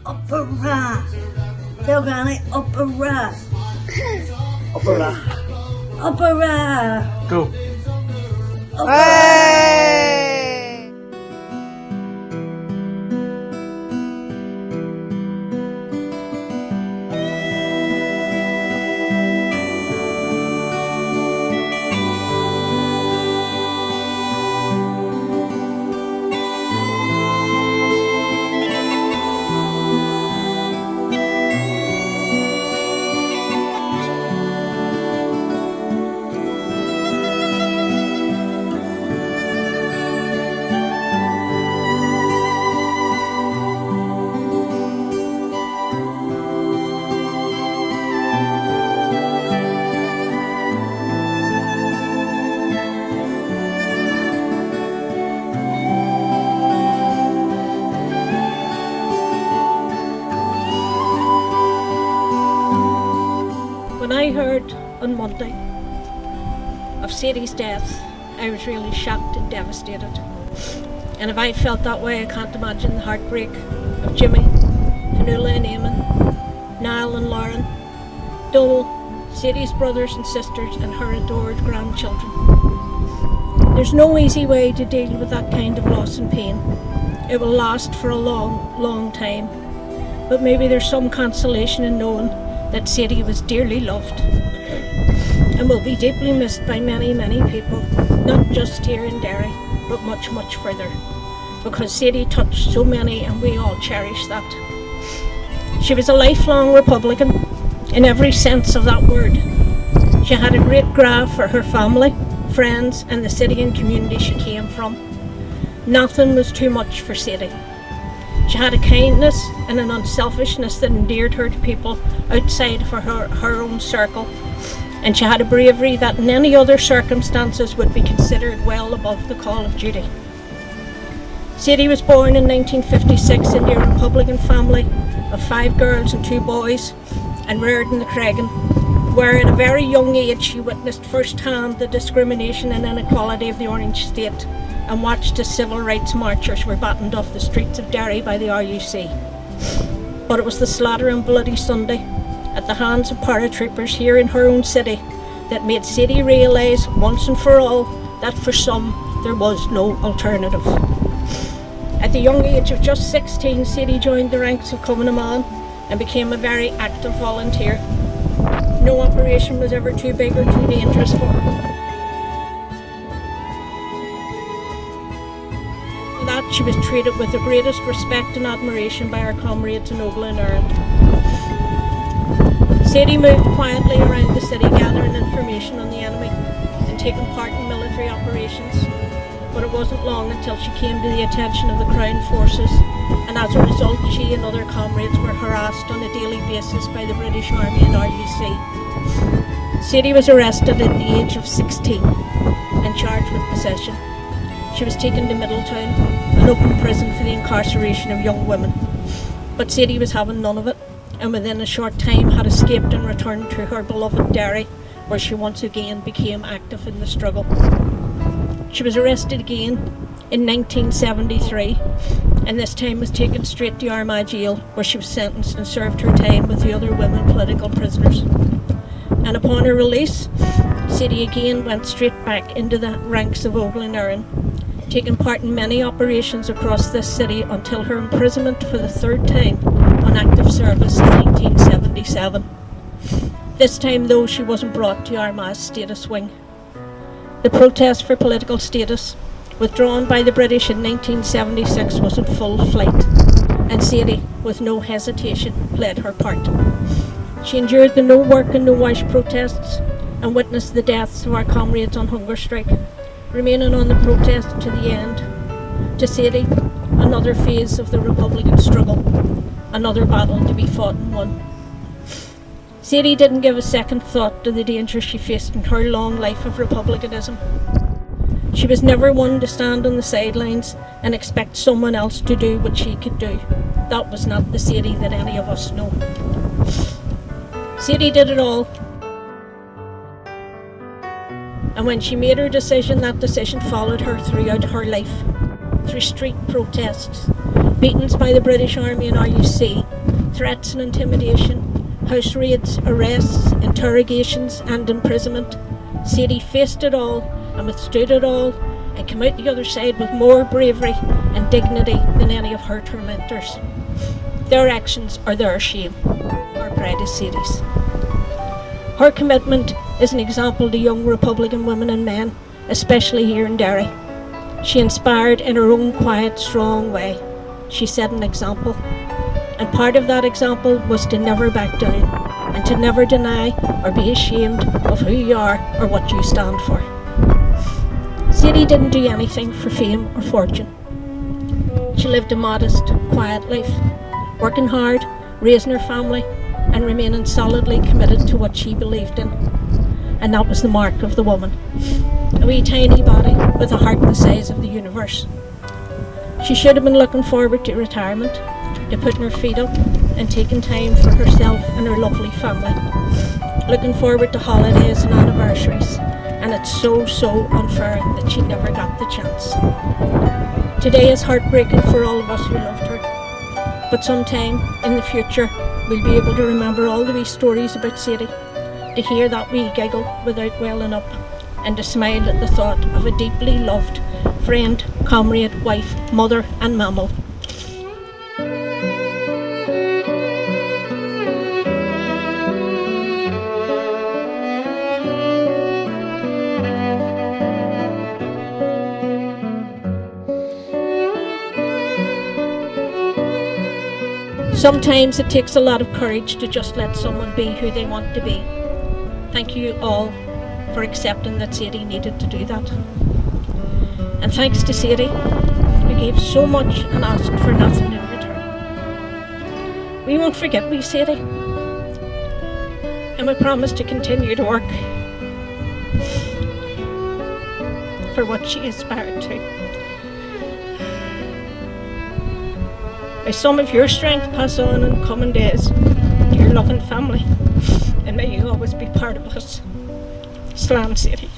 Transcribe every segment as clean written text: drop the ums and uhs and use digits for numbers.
Opera. Tell Granny, opera. Opera. Opera. Go. Hey! When I heard on Monday of Sadie's death, I was really shocked and devastated. And if I felt that way, I can't imagine the heartbreak of Jimmy, Fanula and Eamon, Niall and Lauren, Donal, Sadie's brothers and sisters, and her adored grandchildren. There's no easy way to deal with that kind of loss and pain. It will last for a long, long time. But maybe there's some consolation in knowing that Sadie was dearly loved and will be deeply missed by many, many people, not just here in Derry, but much, much further, because Sadie touched so many and we all cherish that. She was a lifelong Republican in every sense of that word. She had a great graph for her family, friends and the city and community she came from. Nothing was too much for Sadie. She had a kindness and an unselfishness that endeared her to people outside of her own circle, and she had a bravery that in any other circumstances would be considered well above the call of duty. Sadie was born in 1956 into a Republican family of 5 girls and 2 boys and reared in the Cregan, where at a very young age she witnessed firsthand the discrimination and inequality of the Orange State and watched as civil rights marchers were battened off the streets of Derry by the RUC. But it was the slaughter on Bloody Sunday at the hands of paratroopers here in her own city that made Sadie realise once and for all that for some there was no alternative. At the young age of just 16, Sadie joined the ranks of Covenant Man and became a very active volunteer. No operation was ever too big or too dangerous for her. She was treated with the greatest respect and admiration by her comrades in Ogle and Erin. Sadie moved quietly around the city gathering information on the enemy and taking part in military operations, but it wasn't long until she came to the attention of the Crown forces, and as a result she and other comrades were harassed on a daily basis by the British Army and RUC. Sadie was arrested at the age of 16 and charged with possession. She was taken to Middletown, an open prison for the incarceration of young women. But Sadie was having none of it, and within a short time had escaped and returned to her beloved Derry, where she once again became active in the struggle. She was arrested again in 1973, and this time was taken straight to Armagh Jail, where she was sentenced and served her time with the other women political prisoners. And upon her release, Sadie again went straight back into the ranks of Ogle and Erin, taking part in many operations across this city until her imprisonment for the 3rd time on active service in 1977. This time though she wasn't brought to Armagh's status wing. The protest for political status, withdrawn by the British in 1976, was in full flight, and Sadie, with no hesitation, played her part. She endured the no work and no wash protests and witnessed the deaths of our comrades on hunger strike, remaining on the protest to the end. To Sadie, another phase of the Republican struggle, another battle to be fought and won. Sadie didn't give a second thought to the danger she faced in her long life of republicanism. She was never one to stand on the sidelines and expect someone else to do what she could do. That was not the Sadie that any of us know. Sadie did it all. And when she made her decision, that decision followed her throughout her life. Through street protests, beatings by the British Army and RUC, threats and intimidation, house raids, arrests, interrogations and imprisonment. Sadie faced it all and withstood it all and came out the other side with more bravery and dignity than any of her tormentors. Their actions are their shame. Our pride is Sadie's. Her commitment is an example to young Republican women and men, especially here in Derry. She inspired in her own quiet, strong way. She set an example. And part of that example was to never back down and to never deny or be ashamed of who you are or what you stand for. Sadie didn't do anything for fame or fortune. She lived a modest, quiet life, working hard, raising her family, and remaining solidly committed to what she believed in. And that was the mark of the woman. A wee tiny body with a heart the size of the universe. She should have been looking forward to retirement, to putting her feet up and taking time for herself and her lovely family. Looking forward to holidays and anniversaries, and it's so unfair that she never got the chance. Today is heartbreaking for all of us who loved her, but sometime in the future we'll be able to remember all the wee stories about Sadie, to hear that wee giggle without welling up, and to smile at the thought of a deeply loved friend, comrade, wife, mother and mammal. Sometimes it takes a lot of courage to just let someone be who they want to be. Thank you all for accepting that Sadie needed to do that. And thanks to Sadie, who gave so much and asked for nothing in return. We won't forget wee Sadie, and we promise to continue to work for what she aspired to. May some of your strength pass on in coming days to your loving family, and may you always be part of us. Slán Sadie.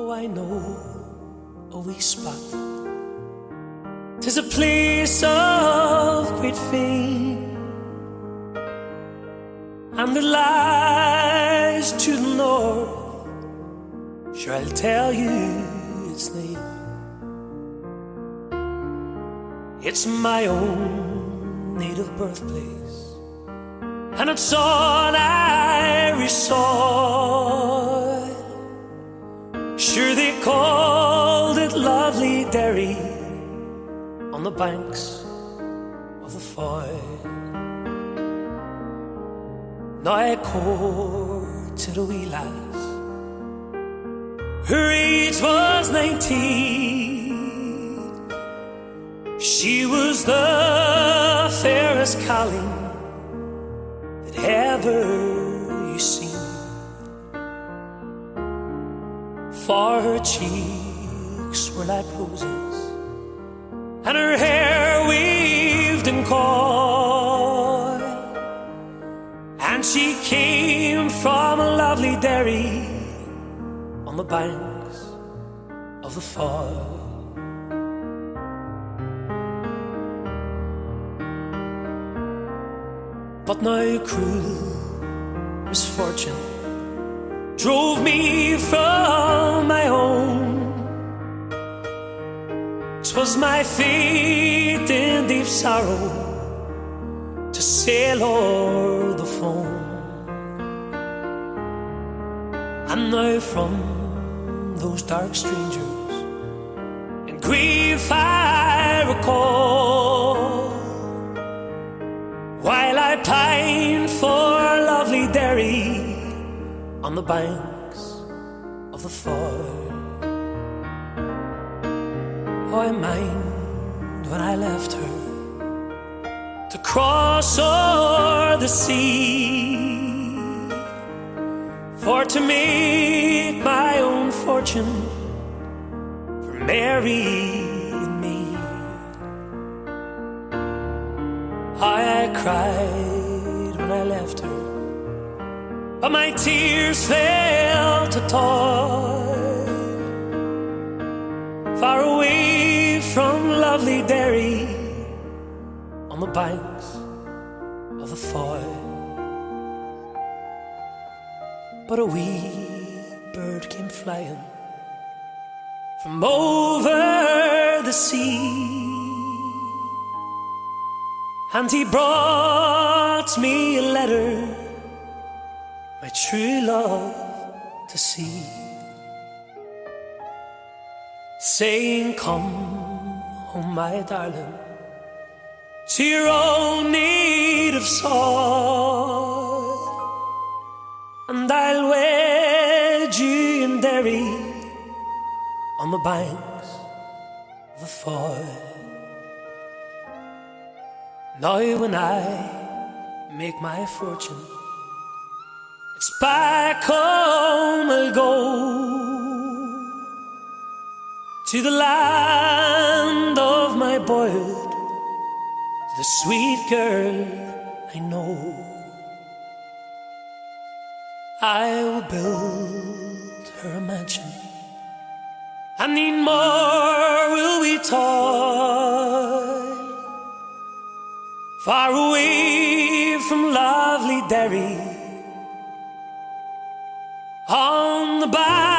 I know a wee spot. 'Tis a place of great fame, and it lies to the north. Sure, I'll tell you its name. It's my own native birthplace, and it's on Irish soil. Sure, they called it lovely Derry on the banks of the Foyle. Now I courted a wee lass, her age was 19. She was the fairest Callan that ever you seen. For her cheeks were like roses, and her hair weaved in coil, and she came from a lovely Derry on the banks of the Foyle. But now cruel misfortune drove me from my home. 'Twas my fate in deep sorrow to sail o'er the foam. And now from those dark strangers in grief I recall, while I pine for lovely Derry on the banks of the Foyle. Oh, I mind when I left her to cross o'er the sea, for to make my own fortune for Mary and me. How I cried when I left her, but my tears fell to toil, far away from lovely Derry on the banks of the Foyle. But a wee bird came flying from over the sea, and he brought me a letter, my true love to see, saying, come home, my darling, to your own native soil, and I'll wed you in Derry on the banks of the Foyle. Now when I make my fortune, it's back home I'll go, to the land of my boyhood, to the sweet girl I know. I will build her a mansion, and need more will we toil, far away from lovely Derry on the bank